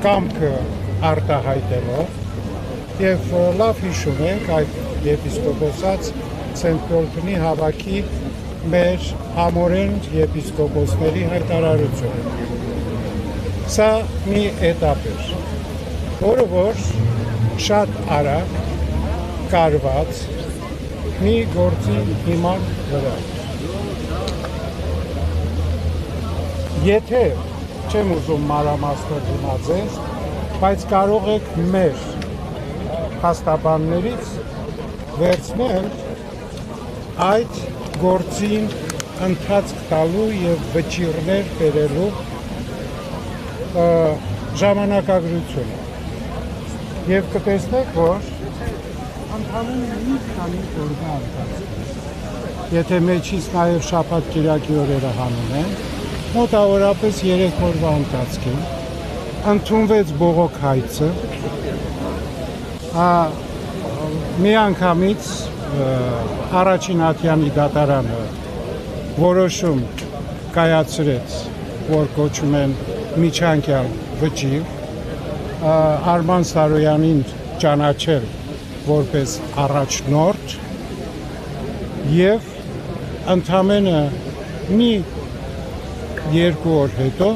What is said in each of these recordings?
կամքը արտահայտելով եւ լավ հիշում ենք այդ եպիսկոպոսած Սենտ-Պոլտնի հավաքի մեր ամորեն եպիսկոպոսների հայտարարությունը։ Սա մի էտապ էր, որը որ շատ արագ կարված մի գործի հիման վրա։ Եթե չեմ ուզում մանրամասներ դիմացել, բայց կարող եք մեր փաստաբաններից վերցնել այդ գործին ընթացք տալու եւ վճիռներ բերելու ժամանակագրությունը։ Եվ կտեսնեք, որ ընդհանրապես մի քանի օրվա ընթացքում, եթե մեջից նաև շաբաթ կիրակի օրերը հանում են, մոտավորապես 3 օրվա ընթացքում ընդունվեց բողոք հայցը, մի անգամից առաջին ատյանի դատարանը որոշում կայացրեց, որ կոչում են միջանկյալ վճիռ, Արման Սարոյանին ճանաչել որպես առաջնորդ եւ ընդամենը մի 2 օր հետո,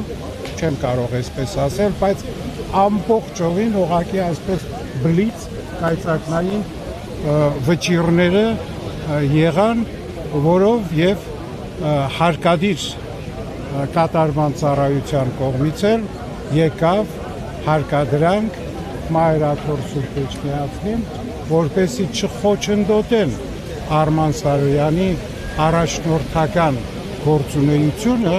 չեմ կարող այսպես ասել, բայց ամբողջովին ուղղակի այսպես բլից կայծակնային վճիռները եղան, որով եւ հարկադիր կատարման ծառայության կողմից էլ եկավ հարկադրանք Մայրաթոր Սուրբ Էջմիածնին, որպեսզի չխոչընդոտեն Արման Սարոյանի առաջնորդական գործունեությունը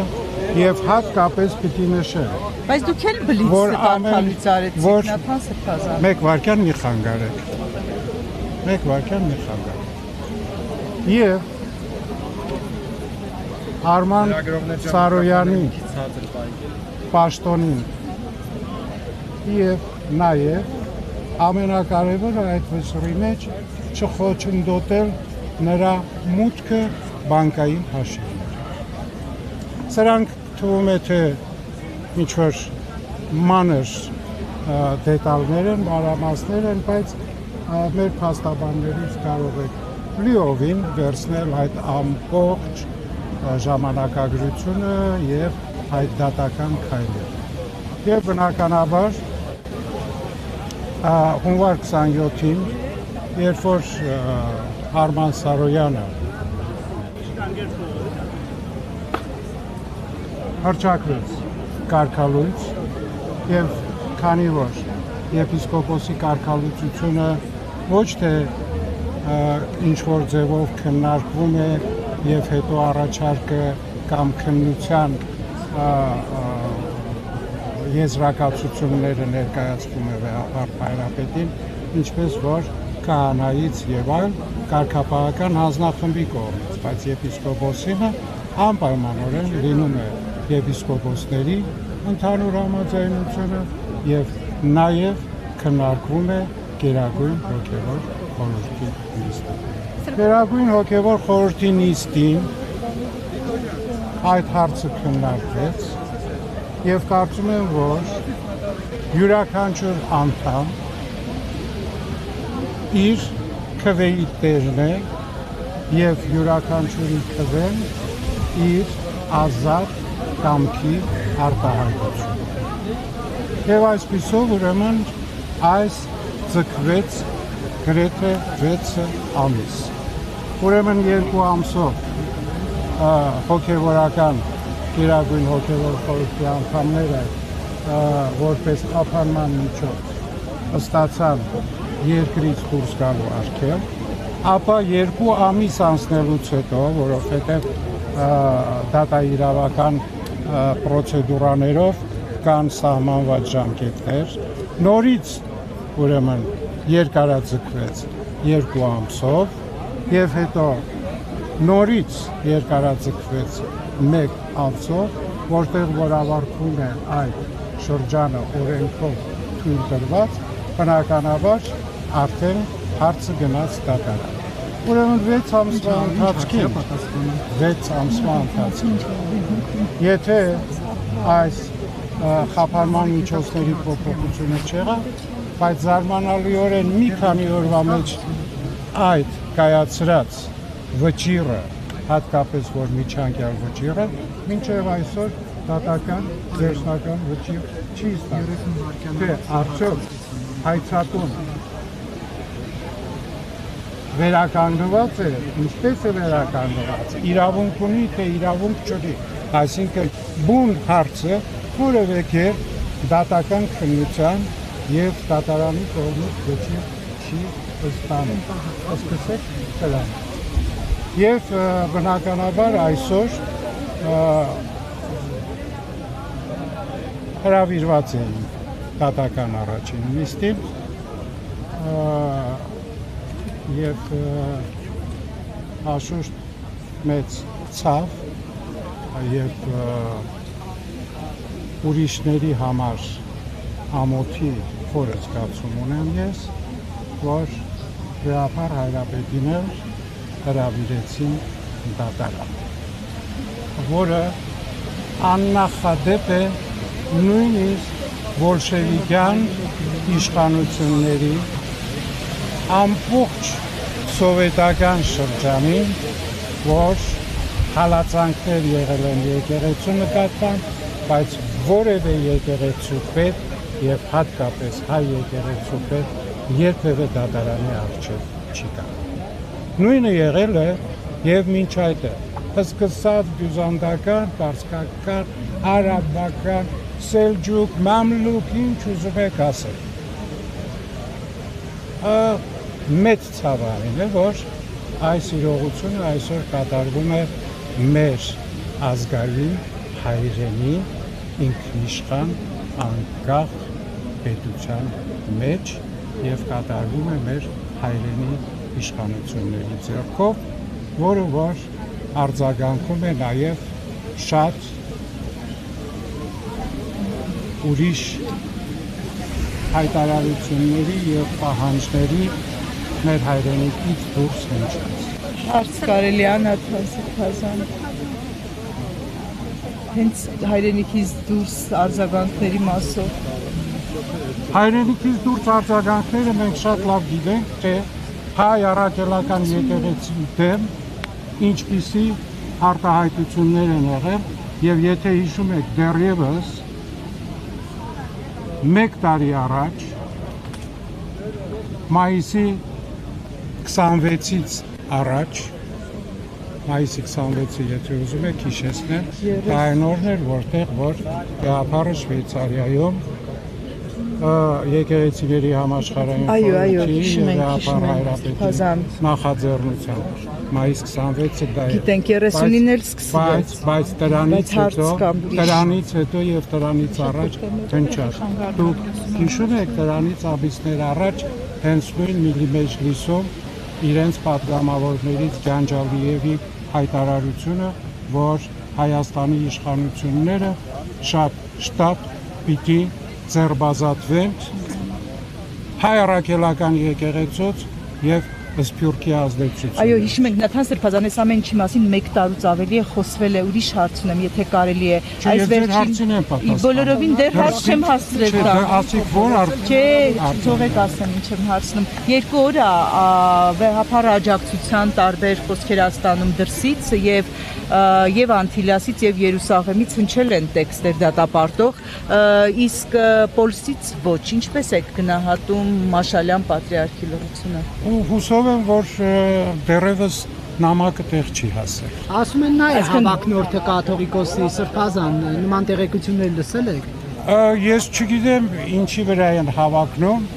եւ հատկապես պիտի նշել։ Բայց դուք էլ բլիցը տանթալից արեցիք, Նաթան Սրբազան։ Մեկ վարքյան մի խանգարեք։ Մեկ վարքյան մի խանգարեք։ Եվ Արման Սարոյանի պաշտոնին եւ նաեւ ամենակարևորը այդ վճռի մեջ չխոչընդոտել նրա մուտքը բանկային հաշիվներ։ Սրանք թվում է թե ինչ-որ մանր դետալներ են, մանրամասներ են, բայց մեր փաստաբաններից կարող եք լիովին վերցնել այդ ամբողջ ժամանակագրությունը եւ այդ դատական քայլերը։ Եվ բնականաբար հունվար 27-ին, երբ որ Արման Սարոյանը հռչակվեց կարգալույց եւ քանի որ եպիսկոպոսի կարգալույցությունը ոչ թե ինչ որ ձևով քննարկվում է եւ հետո առաջարկը կամ քննության եզրակացությունները ներկայացվում է հայրապետին, ինչպես որ քահանայից եւ այլ կարգապահական հանձնախմբի կողմից, բայց եպիսկոպոսինը անպայմանորեն լինում է եպիսկոպոսների ընդհանուր համաձայնությունը եւ նաեւ քննարկվում է Գերագույն հոգևոր խորհրդի նիստին։ Գերագույն հոգևոր խորհրդի նիստին այդ հարցը քննարկվեց եւ կարծում եմ, որ յուրաքանչյուր անդամ իր քվեի տերն է եւ յուրաքանչյուրի քվեն իր ազատ կամքի արտահայտություն։ Եվ այսպիսով ուրեմն այս ձգվեց գրեթե 6 ամիս։ Ուրեմն 2 ամսով հոգևորական Գերագույն հոգևոր խորհրդի անդամները որպես խափանման միջոց ստացան երկրից դուրս գալու արգել, ապա 2 ամիս անցնելուց հետո, որովհետև դատաիրավական պրոցեդուրաներով կան սահմանված ժամկետներ, նորից ուրեմն երկարաձգվեց 2 ամսով եւ հետո նորից երկարաձգվեց 1 ամսով, որտեղ որ ավարտվում է այդ շրջանը օրենքով թույլ տրված, բնականաբար արդեն հարցը գնաց դատարան։ Ուրեմն 6 ամսվա ընթացքում եթե այս խափանման միջոցների փոփոխությունը չեղավ, բայց զարմանալիորեն մի քանի օրվա մեջ այդ կայացրած վճիռը, հատկապես որ միջանկյալ վճիռը, մինչև այսօր դատական ձերբնական վճիռ չի ստացվում։ Թե արդյոք հայցատուն վերականգնված է, ինչպես է վերականգնված, իրավունք ունի, թե իրավունք չունի, այսինքն բուն հարցը որևէ կերպ դատական քննության եւ դատարանի կողմից վճիռ չի ստանում։ Սկսեք դրան։ Եվ բնականաբար այսօր հրավիրված էին դատական առաջին նիստին եւ հաշուշտ մեծ ցավ եւ ուրիշների համար ամոթի խորը զգացում ունեմ ես, որ Ռեափար Հայրապետիներ հրավիրեցին դատարան, որը աննախադեպ է նույնիսկ բոլշևիկյան իշխանությունների ամբողջ սովետական շրջանին, որ հալածանքներ եղել են եկեղեցու նկատմամբ, բայց որևէ եկեղեցու պետ եւ հատկապես հայ եկեղեցու պետ երբևէ դատարանի առջև չի կանգնել։ Նույնը եղել է եւ մինչ այդ սկսած բյուզանդական, պարսկական, արաբական, սելջուկ, մամլուկ, ինչ ուզում եք ասել։ Մեծ ցավային է, որ այս իրողությունը այսօր կատարվում է մեր ազգային հայրենի ինքնիշխան անկախ պետության մեջ եւ կատարվում է մեր հայրենի իշխանությունների ձեռքով, որը որ արձագանքում է նաեւ շատ ուրիշ հայտարարությունների եւ պահանջների մեր հայրենիքից դուրս հնչած։ Հարց կարելի է Աթազյան։ Հենց հայրենիքից դուրս արձագանքների մասով։ Հայրենիքից դուրս արձագանքները մենք շատ լավ գիտենք, թե հայ առաքելական եկեղեցու դեմ ինչպիսի արտահայտություններ են եղել եւ եթե հիշում եք դեռևս 1 տարի առաջ մայիսի 26-ից առաջ մայիսի 26-ը եթե ուզում եք հիշեցնեմ, դա այն օրն էր, որտեղ որ Ռեափարը Շվեյցարիայում եկեղեցիների համաշխարհային խորհրդի Ռեափար Հայրապետի նախաձեռնությամբ մայիս 26-ը դա է։ Գիտենք 39-ն էլ սկսվեց, բայց դրանից հետո եւ դրանից առաջ հնչած։ Դուք հիշում եք դրանից ամիսներ առաջ հենց նույն միլիմեջ լիսով իրենց պատգամավորներից Գանջալիևի հայտարարությունը, որ Հայաստանի իշխանությունները շատ շտապ պիտի ձերբազատվեն հայ առաքելական եկեղեցուց եւ Սփյուռքի ազդեցություն։ Այո, հիշում եք Նաթան Սրբազան, այս ամեն ինչի մասին 1 տարուց ավելի է խոսվել է, ուրիշ հարց ունեմ, եթե կարելի է։ Այս վերջին բոլորովին դեռ հարց չեմ հասցրել դա։ Ասիկ որ Չէ, թողեք ասեմ ինչ եմ հարցնում։ 2 օր է Ռեափար աջակցության տարբեր խոսքեր ստանում դրսից եւ Անտիլիասից եւ Երուսաղեմից հնչել են տեքստեր դատապարտող, իսկ Պոլսից ոչ, ինչպես եք գնահատում Մաշալյան պատրիարքի լրությունը։ Հուսով եմ, որ դեռևս նամակը տեղ չի հասել։ Ասում են նա է հավակնորդը կաթողիկոսի Սրբազան, նման տեղեկություններ լսել եք։ Ես չգիտեմ ինչի վրա են հավակնում,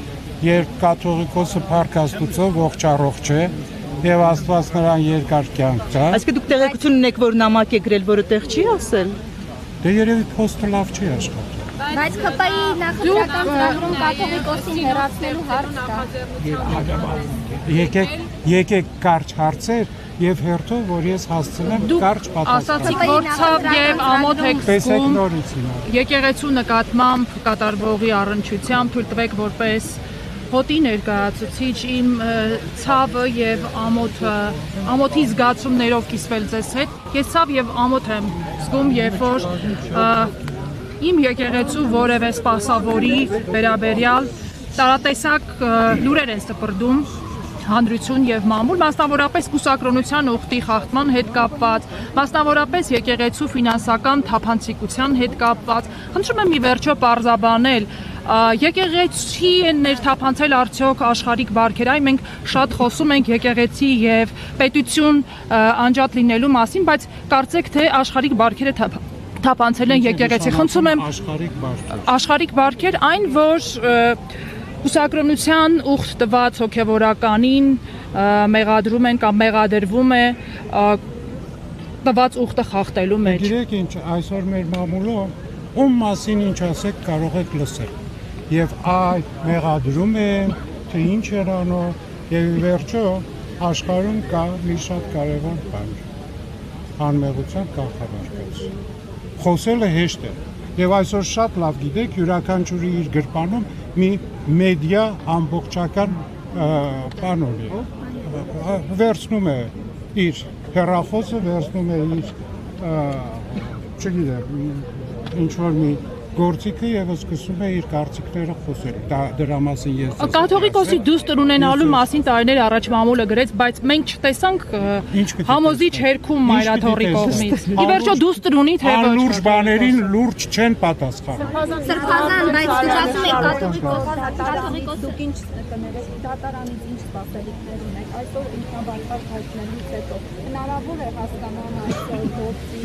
երբ կաթողիկոսը Փառք Աստուծո ողջ առողջ է եւ Աստված նրան երկար կյանք տա։ Այսինքն դուք տեղեկություն ունեք, որ նամակ է գրել, որը տեղ չի ասել։ Դե երևի փոստը լավ չի աշխատում։ Բայց ԿՊ-ի նախընտրական ծրագրում կաթողիկոսին հեռացնելու հարց կա։ Եկեք կարճ հարցեր եւ հերթով, որ ես հասցնեմ կարճ պատասխան։ Ասացիք, որ ցավ եւ ամոթ եք զգում եկեղեցու նկատմամբ կատարվողի առնչությամբ թույլ տվեք որպես հոտի ներկայացուցիչ իմ ցավը եւ ամոթի զգացումներով կիսվել ձեզ հետ։ Ես ցավ եւ ամոթ եմ զգում, երբ որ իմ եկեղեցու որևէ սպասավորի վերաբերյալ տարատեսակ լուրեր են սպրդում հանրություն եւ մամուլ, մասնավորապես կուսակրոնության ուխտի խախտման հետ կապված, մասնավորապես եկեղեցու ֆինանսական թափանցիկության հետ կապված։ Խնդրում եմ ի վերջո պարզաբանել, եկեղեցի են ներթափանցել արդյոք աշխարհիկ բարքեր, այ մենք շատ խոսում ենք եկեղեցի եւ պետություն անջատ լինելու մասին, բայց կարծեք թե աշխարհիկ բարքերը թափանցել են եկեղեցի։ Խնդրում եմ աշխարհիկ բարքեր այն, որ կուսակրոնության ուխտ տված հոգևորականին մեղադրում են կամ մեղադրվում է տված ուխտը խախտելու մեջ։ Գիտեք ինչ, այսօր մեր մամուլը ում մասին ինչ ասեք կարող եք լսել։ Եվ այդ մեղադրում են, թե ինչ էր անում, եւ ի վերջո աշխարհում կա մի շատ կարևոր բան։ Անմեղության կանխարգելում։ Խոսելը հեշտ է։ Եվ այսօր շատ լավ գիտեք, յուրաքանչյուրի իր գրպանում մի մեդիա ամբողջական բան ունի։ Վերցնում է իր հեռախոսը, վերցնում է իր չգիտեմ, ինչ որ մի գործիքը եւ սկսում է իր կարծիքները խոսել։ Դրա մասին ես Կաթողիկոսի դուստր ունենալու մասին տարիներ առաջ մամուլը գրեց, բայց մենք չտեսանք համոզիչ հերքում մայրաթորի կողմից։ Ի վերջո դուստր ունի թե ոչ։ Անլուրջ բաներին լուրջ չեն պատասխանում։ Սրբազան, բայց դժացում եք կաթողիկոս դուք ինչ կներեք դատարանից ինչ սպասելիքներ ունեք այսօր ինքնաբարբար հայտնելուց հետո հնարավոր է հասկանալ այսօր գործի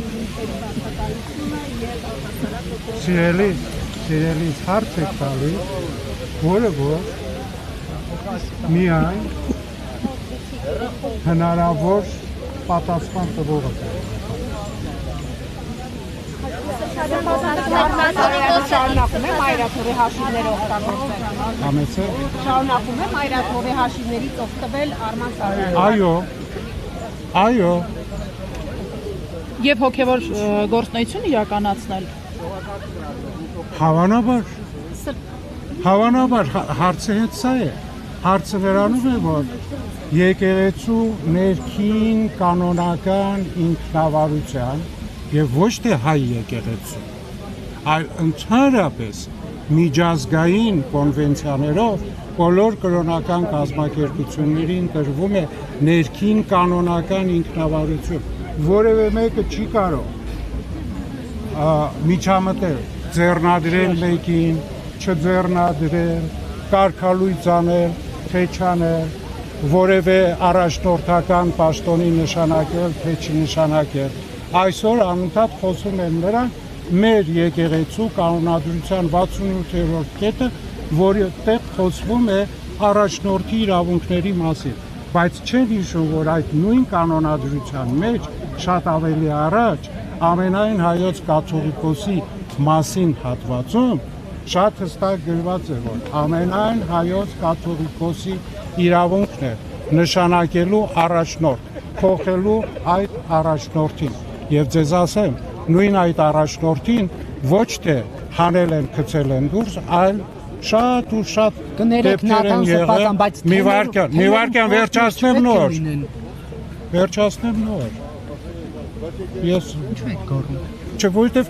բացակայությունը եւ առհասարակ Սիրելիս հարց եք տալիս, որը որ միայն հնարավոր պատասխան տվողը Շարունակում է մայրաթորի հաշիվները օգտագործել։ Համեցե։ Շարունակում է մայրաթորի հաշիվներից օգտվել Արման Սարյանը։ Այո։ Եվ հոգևոր գործունեություն իրականացնել։ Հավանաբար հարցը հետ սա է։ Հարցը նրանում է, որ եկեղեցու ներքին կանոնական ինքնավարության եւ ոչ թե հայ եկեղեցու, այլ ընդհանրապես միջազգային կոնվենցիաներով բոլոր կրոնական կազմակերպություններին տրվում է ներքին կանոնական ինքնավարություն, որևէ մեկը չի կարող միջամտել, ձեռնադրել մեկին, չձեռնադրել, կարգալույծ անել, թե չանել, որևէ առաջնորդական պաշտոնի նշանակել, թե չնշանակել։ Այսօր անընդհատ խոսում են նրանք մեր եկեղեցու կանոնադրության 68-րդ կետը, որտեղ խոսվում է առաջնորդի իրավունքների մասին, բայց չեն հիշում, որ այդ նույն կանոնադրության մեջ շատ ավելի առաջ ամենայն հայոց կաթողիկոսի մասին հատվածում շատ հստակ գրված է, որ ամենայն հայոց կաթողիկոսի իրավունքն է նշանակելու առաջնորդ, փոխելու այդ առաջնորդին։ Եվ ձեզ ասեմ, նույն այդ առաջնորդին ոչ թե հանել են, գցել են դուրս, այլ շատ ու շատ դեպքեր են եղել։ Մի վարքյան վերջացնեմ նոր։ Ես Ինչու եք գոռում։ Չէ, որովհետև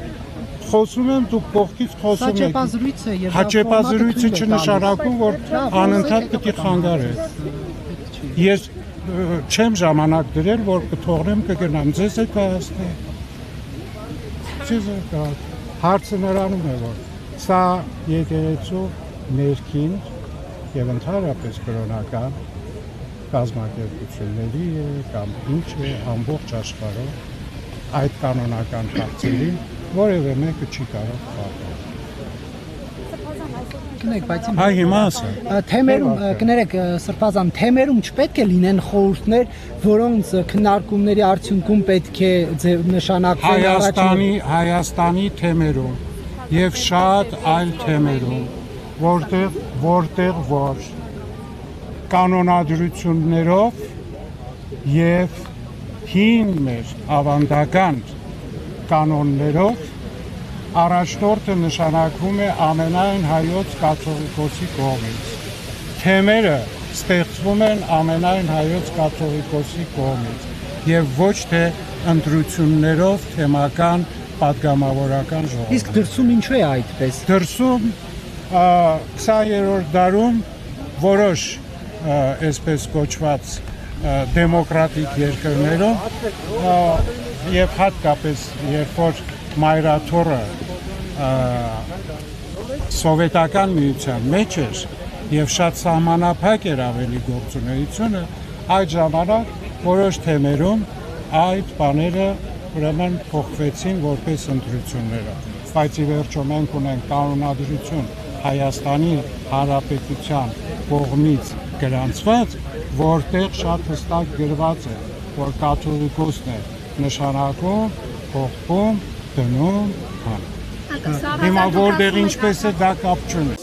խոսում եմ, դուք կողքից խոսում եք։ Հաճեպազրույց է եւ հաճեպազրույցը չնշանակում, որ անընդհատ պետք է խանգարել։ Ես չեմ ժամանակ դրել, որ կթողնեմ կգնամ, ձեզ եք հասնել։ Ձեզ եք հասնել։ Հարցը նրանում է, որ սա եկեղեցու ներքին եւ ընդհանրապես կրոնական կազմակերպությունների կամ ինչ է ամբողջ աշխարհում այդ կանոնական հարցերին որևէ մեկը չի կարող խախտել։ Կներեք, բայց Հայ հիմա ասա։ թեմերում կներեք Սրբազան թեմերում չպետք է լինեն խորհուրդներ, որոնց քննարկումների արդյունքում պետք է նշանակվեն Հայաստանի թեմերում եւ շատ այլ թեմերում, որտեղ որ կանոնադրություններով եւ հին մեր ավանդական կանոններով առաջնորդը նշանակվում է ամենայն հայոց կաթողիկոսի կողմից։ Թեմերը ստեղծվում են ամենայն հայոց կաթողիկոսի կողմից եւ ոչ թե ընտրություններով թեմական պատգամավորական ժողով։ Իսկ դրսում ինչու է այդպես։ Դրսում 20-րդ դարում որոշ այսպես կոչված դեմոկրատիկ երկրներով եւ հատկապես երբ որ մայրաթորը սովետական միության մեջ էր եւ շատ սահմանափակ էր ավելի գործունեությունը, այդ ժամանակ որոշ թեմերում այդ բաները ուրեմն փոխվեցին որպես ընտրությունները, բայց ի վերջո մենք ունենք կանոնադրություն Հայաստանի Հանրապետության կողմից գրանցված, որտեղ շատ հստակ գրված է, որ կաթողիկոսն է նշանակում, փոխում, դնում, Հիմա որտեղ ինչպես է դա կապ չունի։